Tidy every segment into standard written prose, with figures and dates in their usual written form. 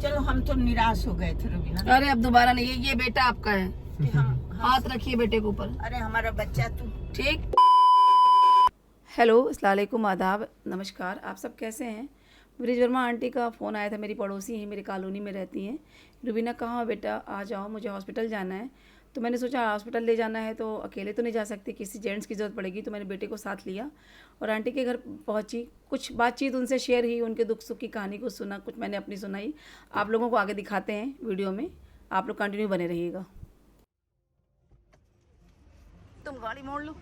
चलो हम तो निराश हो गए थे रुबीना। अरे अब दोबारा नहीं, ये बेटा आपका है। कि हम हाथ रखिए बेटे के ऊपर। अरे हमारा बच्चा तू ठीक। हेलो, अस्सलाम वालेकुम, आदाब, नमस्कार। आप सब कैसे हैं? ब्रिज वर्मा आंटी का फ़ोन आया था, मेरी पड़ोसी हैं, मेरी कॉलोनी में रहती हैं। रुबीना कहाँ हो बेटा, आ जाओ, मुझे हॉस्पिटल जाना है। तो मैंने सोचा हॉस्पिटल ले जाना है तो अकेले तो नहीं जा सकती, किसी जेंट्स की ज़रूरत पड़ेगी। तो मैंने बेटे को साथ लिया और आंटी के घर पहुंची। कुछ बातचीत उनसे शेयर हुई, उनके दुख सुख की कहानी को सुना, कुछ मैंने अपनी सुनाई। आप लोगों को आगे दिखाते हैं वीडियो में, आप लोग कंटिन्यू बने रहिएगा। तुम गाड़ी मोड़ लो।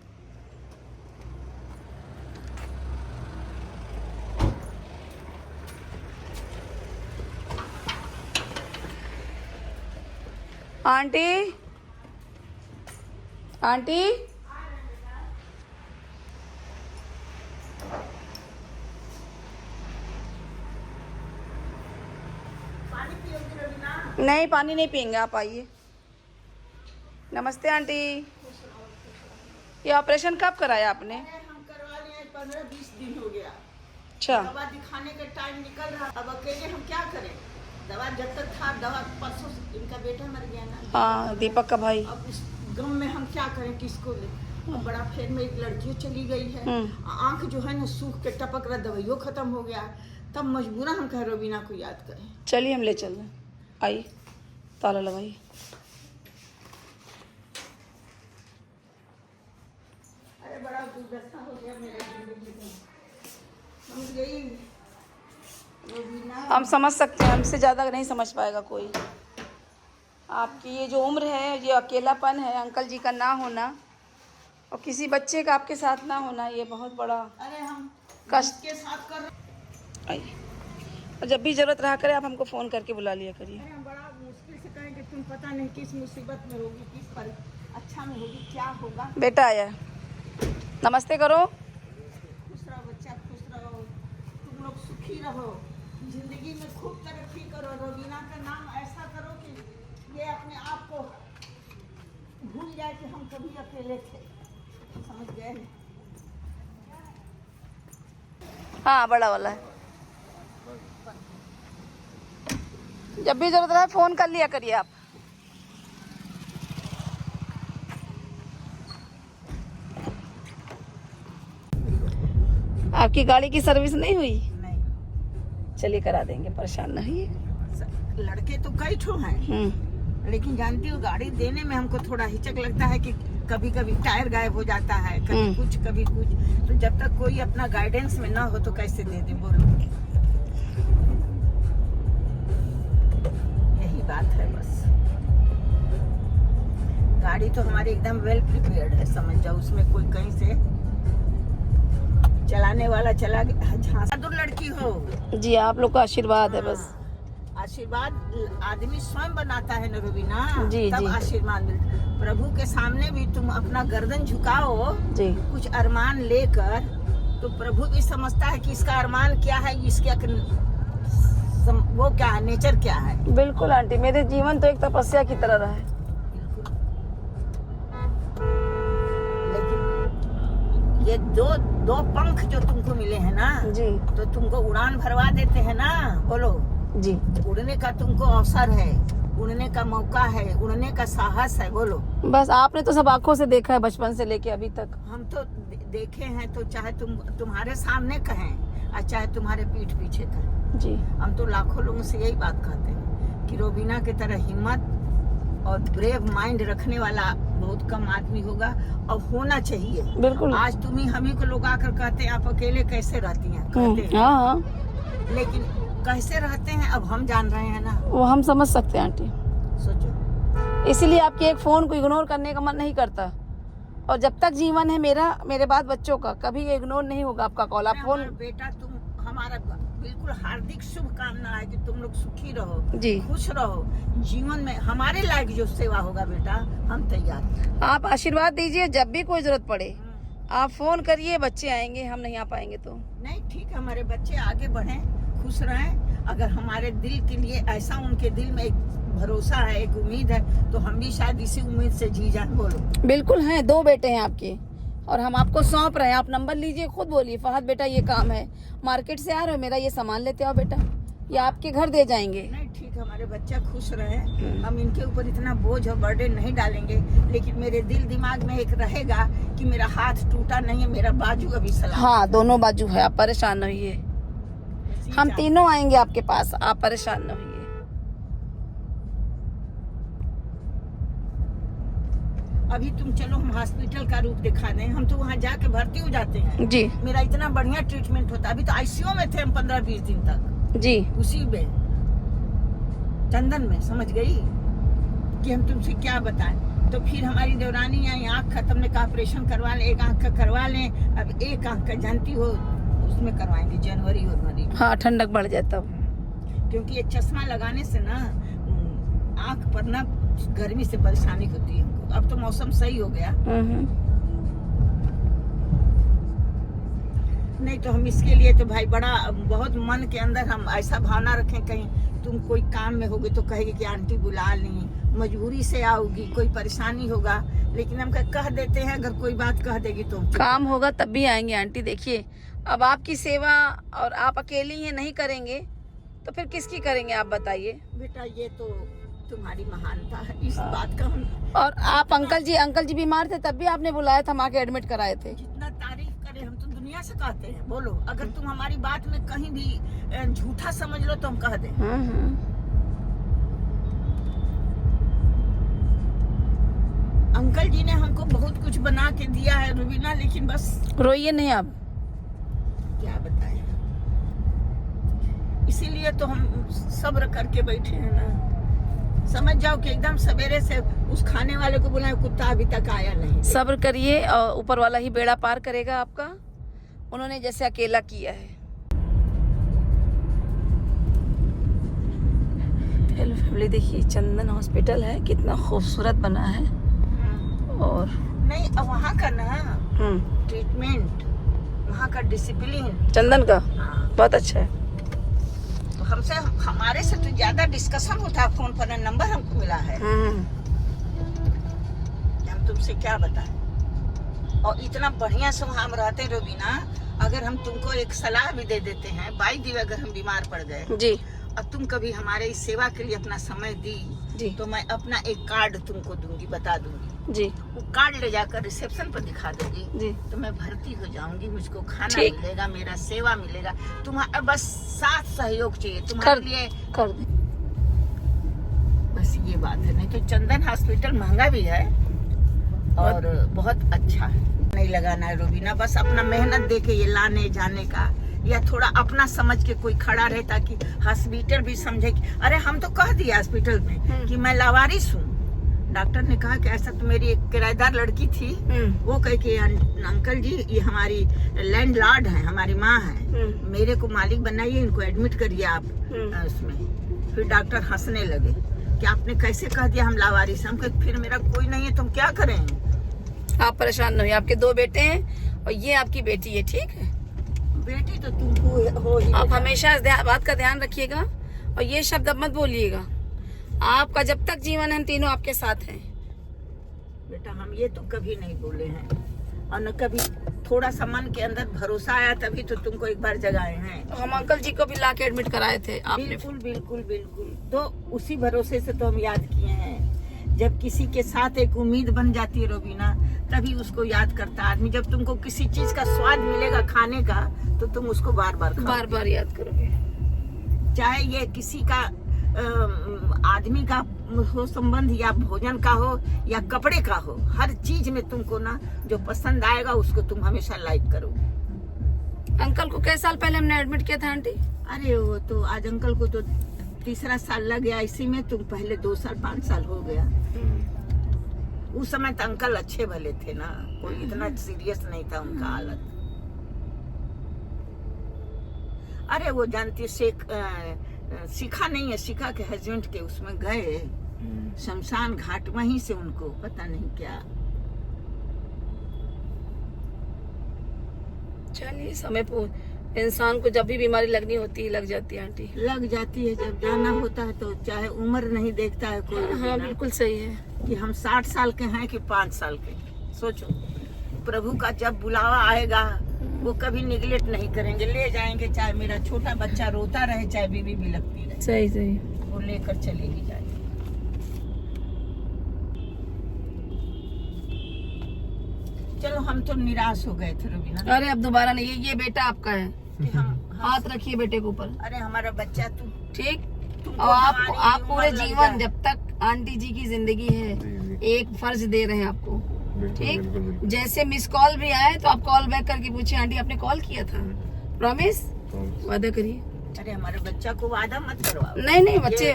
आंटी, आंटी, पानी पियोगी रुबीना? नहीं पानी नहीं पियेंगे, आप आइए। नमस्ते आंटी। ये ऑपरेशन कब कराया आपने? हम करवा लिए 15-20 दिन हो गया। अच्छा। दवा दिखाने का टाइम निकल रहा, अब अकेले हम क्या करें? दवा जब तक था, दवा परसों इनका बेटा मर गया ना। हाँ, दीपक का भाई। अब उस गम में हम क्या करें, किसको ले? अब बड़ा फेर में एक लड़की चली गई है, आंख जो है ना सूख के टपक रहा, दवाइयों खत्म हो गया। तब मजबूरन हम कह रुबीना को याद करें। चलिए हम ले चल रहे हैं, आइए, ताला लगाइए। अरे बड़ा दुर्दशा हो गया मेरे जिंदगी में, समझ गई रुबीना? हम समझ सकते हैं, हमसे ज़्यादा नहीं समझ पाएगा कोई। आपकी ये जो उम्र है, ये अकेलापन है, अंकल जी का ना होना और किसी बच्चे का आपके साथ ना होना, ये बहुत बड़ा अरे हम कष्ट के साथ कर रहे। आइए। और जब भी ज़रूरत रहा करे आप हमको फ़ोन करके बुला लिया करिए। अरे हम बड़ा मुश्किल से कहें कि तुम पता नहीं किस मुसीबत में होगी, किस पर अच्छा में होगी, क्या होगा। बेटा आया, नमस्ते करो। खुश रहो बच्चा, खुश रहो, तुम लोग सुखी रहो, जिंदगी में खूब तरक्की करो। रुबीना का नाम ऐसा करो कि ये अपने आप को भूल जाए कि हम कभी अकेले थे, समझ गए? हाँ, बड़ा वाला है। जब भी जरूरत रहे फ़ोन कर लिया करिए आप। आपकी गाड़ी की सर्विस नहीं हुई? नहीं, चलिए करा देंगे, परेशान ना होइए। लड़के तो कई ठो हैं, लेकिन जानती हो गाड़ी देने में हमको थोड़ा हिचक लगता है कि कभी कभी टायर गायब हो जाता है, कभी कुछ कभी कुछ। तो जब तक कोई अपना गाइडेंस में ना हो तो कैसे दे दे, बोलो? यही बात है बस। गाड़ी तो हमारी एकदम वेल प्रिपेयर्ड है, समझ जाओ, उसमें कोई कहीं से चलाने वाला चला गया। बहादुर लड़की हो जी, आप लोग का आशीर्वाद है बस। आशीर्वाद आदमी स्वयं बनाता है ना रुबीना, जी, तब जी। आशीर्वाद मिलता। प्रभु के सामने भी तुम अपना गर्दन झुकाओ जी, कुछ अरमान लेकर, तो प्रभु भी समझता है कि इसका अरमान क्या है, इसका वो क्या है, नेचर क्या है। बिल्कुल आंटी, मेरे जीवन तो एक तपस्या की तरह रहा है। लेकिन ये दो पंख जो तुमको मिले हैं ना, जी तो तुमको उड़ान भरवा देते हैं ना, बोलो? जी, उड़ने का तुमको अवसर है, उड़ने का मौका है, उड़ने का साहस है, बोलो? बस आपने तो सब आंखों से देखा है बचपन से लेके अभी तक। हम तो देखे हैं, तो चाहे तुम्हारे सामने कहें और चाहे तुम्हारे पीठ पीछे कहें, जी, हम तो लाखों लोगों से यही बात कहते हैं कि रुबीना की तरह हिम्मत और ब्रेव माइंड रखने वाला बहुत कम आदमी होगा, और होना चाहिए। बिल्कुल। आज तुम्ही हमी को लोग आकर कहते हैं आप अकेले कैसे रहती हैं, कहते हैं, हाँ हाँ, लेकिन कैसे रहते हैं अब हम जान रहे हैं ना। वो हम समझ सकते हैं आंटी, सोचो। इसीलिए आपके एक फ़ोन को इग्नोर करने का मन नहीं करता। और जब तक जीवन है मेरा, मेरे बाद बच्चों का, कभी इग्नोर नहीं होगा आपका कॉल। आप फोन। बेटा तुम हमारा बिल्कुल हार्दिक शुभकामना है कि तुम लोग सुखी रहो, जी, खुश रहो, जीवन में हमारे लायक जो सेवा होगा बेटा हम तैयार हैं। आप आशीर्वाद दीजिए, जब भी कोई जरूरत पड़े आप फोन करिए, बच्चे आएंगे, हम नहीं आ पाएंगे तो नहीं, ठीक है, हमारे बच्चे आगे बढ़ें, खुश रहें। अगर हमारे दिल के लिए ऐसा उनके दिल में एक भरोसा है, एक उम्मीद है, तो हम भी शायद इसी उम्मीद से जी जाए, बोलो? बिल्कुल हैं, 2 बेटे हैं आपके और हम आपको सौंप रहे हैं। आप नंबर लीजिए, खुद बोलिए, फहद बेटा ये काम है, मार्केट से आ रहे हो, मेरा ये सामान लेते आओ बेटा, ये आपके घर दे जाएंगे। नहीं ठीक है, तो हमारे बच्चा खुश रहे। हम इनके ऊपर इतना बोझ और बर्डन नहीं डालेंगे, लेकिन मेरे दिल दिमाग में एक रहेगा कि मेरा हाथ टूटा नहीं है, मेरा बाजू अभी सलामत। हाँ, दोनों बाजू है, आप परेशान न होइए, हम तीनों आएंगे आपके पास, आप परेशान न होइए। अभी तुम चलो हम हॉस्पिटल का रूप दिखा दें, हम तो वहाँ जाके भर्ती हो जाते हैं जी मेरा इतना बढ़िया ट्रीटमेंट होता है। अभी तो आईसीयू में थे हम 15-20 दिन तक जी, उसी में चंदन में, समझ गई कि हम तुमसे क्या बताएं। तो फिर हमारी देवरानी आई, आँख खत्म ने कहा ऑपरेशन करवा लें, एक आँख का करवा लें, अब एक आँख का जानती हो उसमें करवाएंगे जनवरी फरवरी। हाँ, ठंडक बढ़ जाए तब, क्योंकि ये चश्मा लगाने से ना आँख पर ना गर्मी से परेशानी होती है हमको। अब तो मौसम सही हो गया, नहीं तो हम इसके लिए तो भाई बड़ा बहुत मन के अंदर हम ऐसा भावना रखें, कहीं तुम कोई काम में होगे तो कहेगी कि आंटी बुला ली, मजबूरी से आओगी, कोई परेशानी होगा, लेकिन हम कह देते हैं अगर कोई बात कह देगी तो काम होगा तब भी आएंगे आंटी। देखिए अब आपकी सेवा और आप अकेली ही नहीं करेंगे तो फिर किसकी करेंगे आप बताइए। बेटा ये तो तुम्हारी महानता है, इस बात का हम। और आप अंकल जी बीमार थे तब भी आपने बुलाया था, हम आके एडमिट कराए थे। जितना तारीफ करें हम तो दुनिया से कहते हैं। बोलो अगर तुम हमारी बात में कहीं भी झूठा समझ लो तो हम कह दें। अंकल जी ने हमको बहुत कुछ बना के दिया है रुबीना, लेकिन बस रोइए नहीं आप, क्या बताएं, इसीलिए तो हम सब्र करके बैठे हैं ना। समझ जाओ कि एकदम सवेरे से उस खाने वाले को बुलाए, कुत्ता अभी तक आया नहीं। सब्र करिए और ऊपर वाला ही बेड़ा पार करेगा आपका, उन्होंने जैसे अकेला किया है। हेलो फैमिली, देखिए चंदन हॉस्पिटल है, कितना खूबसूरत बना है। और नहीं वहाँ का ना ट्रीटमेंट, वहाँ का डिसिप्लिन चंदन का बहुत अच्छा है। तो हमसे हमारे से तो ज्यादा डिस्कशन होता है फोन पर, नंबर हमको मिला है, हम तुमसे क्या बताएं। और इतना बढ़िया से वहाँ हम रहते रुबीना, अगर हम तुमको एक सलाह भी दे देते हैं, बाई दी अगर हम बीमार पड़ गए जी, और तुम कभी हमारे इस सेवा के लिए अपना समय दी जी, तो मैं अपना एक कार्ड तुमको दूंगी, बता दूंगी जी, वो कार्ड ले जाकर रिसेप्शन पर दिखा दोगी जी, तो मैं भर्ती हो जाऊंगी, मुझको खाना मिलेगा, मेरा सेवा मिलेगा, तुम्हारा बस साथ सहयोग चाहिए तुम्हारे लिए कर दे। बस ये बात है। नहीं तो चंदन हॉस्पिटल महंगा भी है और बहुत अच्छा है, नहीं लगाना है रुबीना, बस अपना मेहनत देके ये लाने जाने का, या थोड़ा अपना समझ के कोई खड़ा रहे ताकि हॉस्पिटल भी समझे कि अरे हम तो कह दिया हॉस्पिटल में कि मैं लावारिस हूँ। डॉक्टर ने कहा कि ऐसा तो मेरी एक किराएदार लड़की थी, वो कहे कि अंकल जी ये हमारी लैंडलॉर्ड है, हमारी माँ है, मेरे को मालिक बनाइए, इनको एडमिट करिए आप उसमें। फिर डॉक्टर हंसने लगे कि आपने कैसे कह दिया हम लावारिस। हम कहे फिर मेरा कोई नहीं है, तुम क्या करें। आप परेशान नहीं, आपके 2 बेटे हैं और ये आपकी बेटी है, ठीक है। बेटी तो तुमको हो ही। आप हमेशा इस बात का ध्यान रखिएगा और ये शब्द अब मत बोलिएगा, आपका जब तक जीवन है हम तीनों आपके साथ हैं। बेटा हम ये तो कभी नहीं बोले हैं, और न कभी थोड़ा सा मन के अंदर भरोसा आया तभी तो तुमको एक बार जगाए हैं। तो हम अंकल जी को भी लाके एडमिट कराए थे आपने। बिल्कुल बिल्कुल बिल्कुल, तो उसी भरोसे से तो हम याद किए हैं। जब किसी के साथ एक उम्मीद बन जाती है रुबीना, तभी उसको याद करता आदमी। जब तुमको किसी चीज का स्वाद मिलेगा खाने का तो तुम उसको बार बार याद करोगे, चाहे ये किसी का आदमी का हो संबंध, या भोजन का हो, या कपड़े का हो, हर चीज में तुमको ना जो पसंद आएगा उसको तुम हमेशा लाइक करो। अंकल को कई साल पहले हमने एडमिट किया था आंटी? अरे वो तो आज अंकल को तो 3रा साल लग गया इसी में, तुम पहले 2 साल 5 साल हो गया। उस समय तो अंकल अच्छे भले थे ना, कोई इतना सीरियस नहीं था उनका हालत। अरे वो जानती शिखा नहीं है, शिखा के हस्बैंड के उसमें गए शमशान घाट, वहीं से उनको पता नहीं क्या। चलिए समय पर इंसान को जब भी बीमारी लगनी होती है लग जाती है आंटी, लग जाती है। जब जाना होता है तो चाहे उम्र नहीं देखता है कोई। हाँ बिल्कुल सही है कि हम 60 साल के हैं कि 5 साल के। सोचो प्रभु का जब बुलावा आएगा वो कभी निगलेक्ट नहीं करेंगे, ले जाएंगे, चाहे मेरा छोटा बच्चा रोता रहे, चाहे बीवी भी लगती रहे। सही सही। वो लेकर चलेगी जाके। चलो हम तो निराश हो गए थे रुबीना। अरे अब दोबारा नहीं, ये बेटा आपका है, कि हम हाथ रखिए बेटे के ऊपर। अरे हमारा बच्चा तू ठीक। तुमको और हमारी आप उम्र पूरे लग जीवन जाए। जब तक आंटी जी की जिंदगी है एक फर्ज दे रहे हैं आपको, ठीक। जैसे मिस कॉल भी आए तो आप कॉल बैक करके पूछिए आंटी आपने कॉल किया था, प्रॉमिस, वादा करिए। अरे हमारे बच्चा को वादा मत करवाओ। नहीं नहीं बच्चे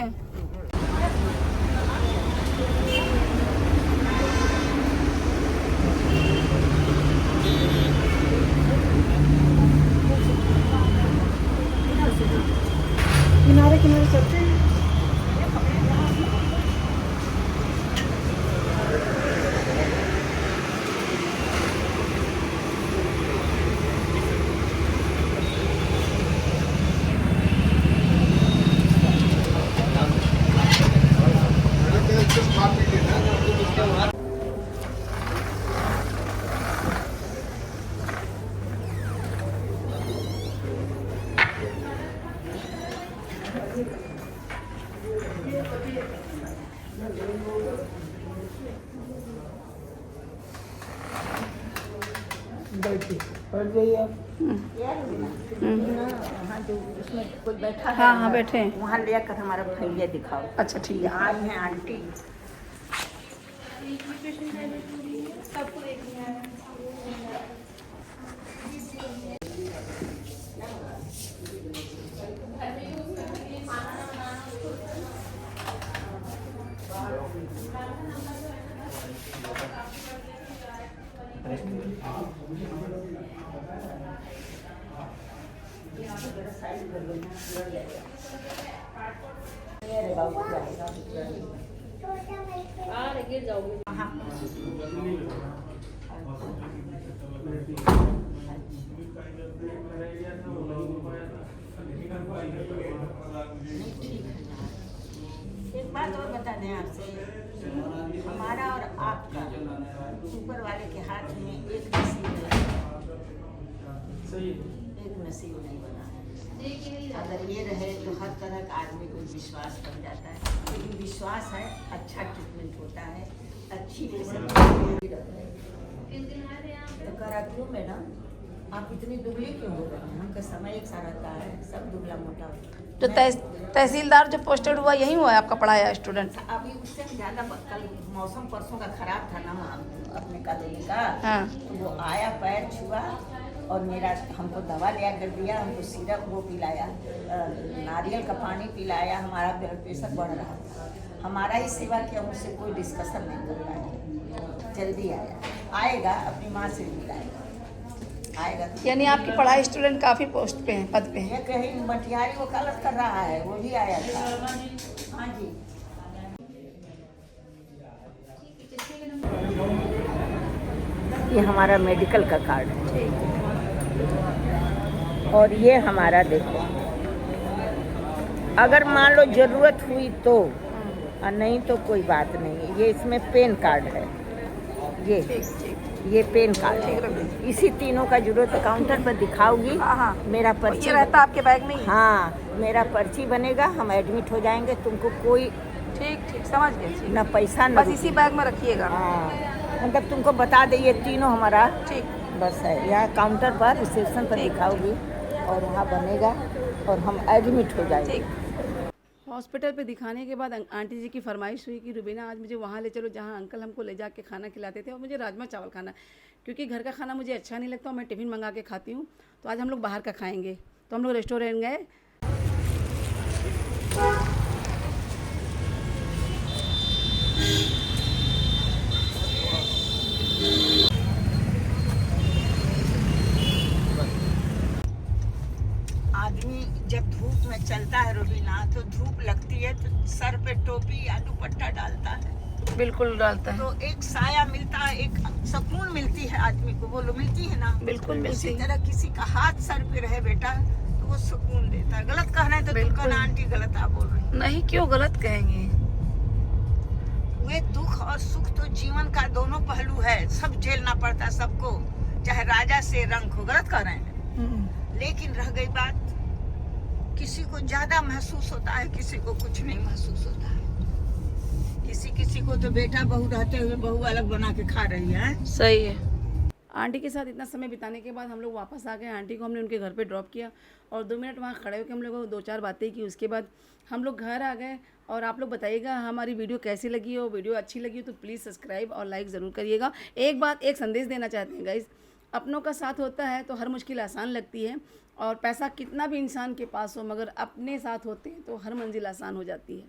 किनारे किनारे चलते हैं। बैठ जाइए आप। वहाँ जो उसमें कोई बैठा है, हाँ हाँ बैठे हैं। वहाँ ले कर हमारा भैया दिखाओ। अच्छा ठीक है। आई हैं आंटी। एक बात और बता दें आपसे, हमारा और आपका ऊपर वाले के हाथ में एक नसीब है, एक नसीब नहीं बना है। अगर ये रहे तो हर तरह का आदमी को विश्वास बन जाता है, लेकिन विश्वास है, अच्छा ट्रीटमेंट होता है, अच्छी तो करा क्यों मैडम, आप इतनी दुबली क्यों हो रहे हैं? हमका समय एक सा रहता है, सब दुबला मोटा होता है। जो तहसीलदार जो पोस्टेड हुआ यही हुआ है आपका पढ़ाया स्टूडेंट? अभी उससे ज़्यादा कल मौसम परसों का खराब था ना अपने कॉलोनी का, हाँ। तो वो आया, पैर छुआ और मेरा हमको दवा लिया कर दिया, हमको सिरप वो पिलाया, नारियल का पानी पिलाया, हमारा ब्लड प्रेशर बढ़ रहा था, हमारा ही सेवा किया, मुझसे कोई डिस्कशन नहीं कर पाया। जल्दी आएगा अपनी माँ से मिलाएगा, आएगा। यानी आपकी पढ़ाई स्टूडेंट काफी पोस्ट पे हैं, पद पे हैं। ये कहीं मटियारी वकालत कर रहा है, वो भी आया था। हाँ जी। ये हमारा मेडिकल का कार्ड है और ये हमारा देखो, अगर मान लो जरूरत हुई तो, और नहीं तो कोई बात नहीं। ये इसमें पेन कार्ड है, ये पेन कार्ड है। इसी तीनों का जरूरत है, काउंटर पर दिखाओगी। हाँ। मेरा पर्ची ये रहता आपके बैग में ही? हाँ, मेरा पर्ची बनेगा, हम एडमिट हो जाएंगे, तुमको कोई ठीक समझ गए। ना पैसा बस इसी बैग में रखिएगा। हाँ, मतलब तुमको बता दे, ये तीनों हमारा ठीक बस है। यहाँ काउंटर पर रिसेप्शन पर दिखाओगी और वहाँ बनेगा और हम एडमिट हो जाएंगे। हॉस्पिटल पे दिखाने के बाद आंटी जी की फरमाइश हुई कि रुबीना आज मुझे वहाँ ले चलो जहाँ अंकल हमको ले जाके खाना खिलाते थे, और मुझे राजमा चावल खाना, क्योंकि घर का खाना मुझे अच्छा नहीं लगता और मैं टिफ़िन मंगा के खाती हूँ, तो आज हम लोग बाहर का खाएंगे। तो हम लोग रेस्टोरेंट गए। आदमी जब धूप में चलता है रुबीना, तो धूप लगती है तो सर पे टोपी या दुपट्टा डालता है, बिल्कुल डालता है, तो एक साया मिलता है, एक सुकून मिलती है आदमी को, बोलो मिलती है ना? बिल्कुल मिलती इसी है। तरह किसी का हाथ सर पे रहे बेटा तो वो सुकून देता है। गलत कहना है तो तुम बिल्कुल। कहना आंटी गलत आप बोल रही। नहीं, क्यों गलत कहेंगे? वे दुख और सुख तो जीवन का दोनों पहलू है, सब झेलना पड़ता है सबको, चाहे राजा से रंग हो। गलत कह रहे हैं, लेकिन रह गई बात किसी को ज़्यादा महसूस होता है, किसी को कुछ नहीं महसूस होता है। किसी किसी को तो बेटा बहू रहते हुए बहू अलग बना के खा रही है। सही है। आंटी के साथ इतना समय बिताने के बाद हम लोग वापस आ गए। आंटी को हमने उनके घर पे ड्रॉप किया और 2 मिनट वहाँ खड़े होकर हम लोगों को 2-4 बातें की। उसके बाद हम लोग घर आ गए। और आप लोग बताइएगा हमारी वीडियो कैसी लगी हो। वीडियो अच्छी लगी हो तो प्लीज़ सब्सक्राइब और लाइक ज़रूर करिएगा। एक संदेश देना चाहते हैं गाइज़, अपनों का साथ होता है तो हर मुश्किल आसान लगती है, और पैसा कितना भी इंसान के पास हो मगर अपने साथ होते हैं तो हर मंजिल आसान हो जाती है।